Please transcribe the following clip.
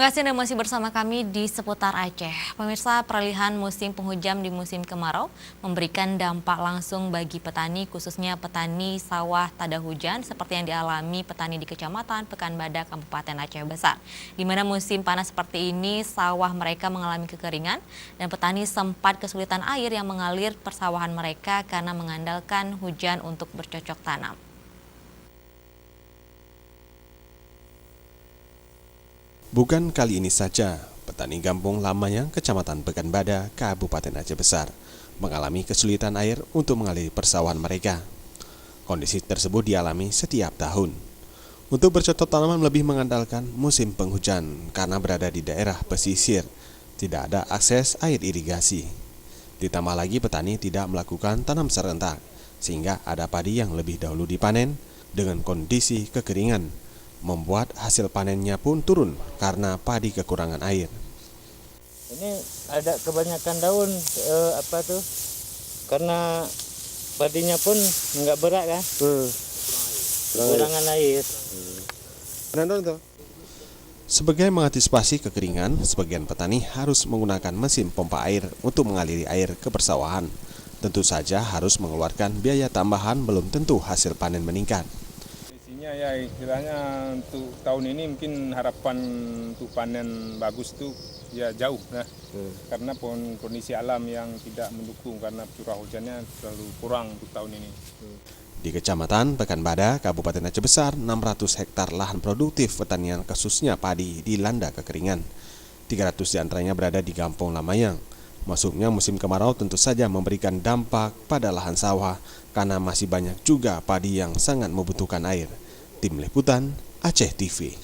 Terima kasih Anda masih bersama kami di Seputar Aceh. Pemirsa, peralihan musim penghujan di musim kemarau memberikan dampak langsung bagi petani, khususnya petani sawah tada hujan seperti yang dialami petani di Kecamatan Pekanbadak, Kabupaten Aceh Besar. Di mana musim panas seperti ini, sawah mereka mengalami kekeringan dan petani sempat kesulitan air yang mengalir persawahan mereka karena mengandalkan hujan untuk bercocok tanam. Bukan kali ini saja, petani Kampung Lamayang, Kecamatan Pekanbadak, Kabupaten Aceh Besar, mengalami kesulitan air untuk mengaliri persawahan mereka. Kondisi tersebut dialami setiap tahun. Untuk bercocok tanaman lebih mengandalkan musim penghujan karena berada di daerah pesisir, tidak ada akses air irigasi. Ditambah lagi petani tidak melakukan tanam serentak, sehingga ada padi yang lebih dahulu dipanen dengan kondisi kekeringan, membuat hasil panennya pun turun karena padi kekurangan air. Ini ada kebanyakan daun karena padinya pun nggak berat kan, kekurangan air. Sebagai mengantisipasi kekeringan, sebagian petani harus menggunakan mesin pompa air untuk mengaliri air ke persawahan. Tentu saja harus mengeluarkan biaya tambahan, belum tentu hasil panen meningkat. Ya istilahnya untuk tahun ini mungkin harapan untuk panen bagus tuh ya jauh nah. Karena kondisi alam yang tidak mendukung karena curah hujannya terlalu kurang untuk tahun ini. Di Kecamatan Pekanbadak, Kabupaten Aceh Besar, 600 hektar lahan produktif pertanian khususnya padi dilanda kekeringan. 300 diantaranya berada di Kampung Lamayang. Masuknya musim kemarau tentu saja memberikan dampak pada lahan sawah karena masih banyak juga padi yang sangat membutuhkan air. Tim Liputan Aceh TV.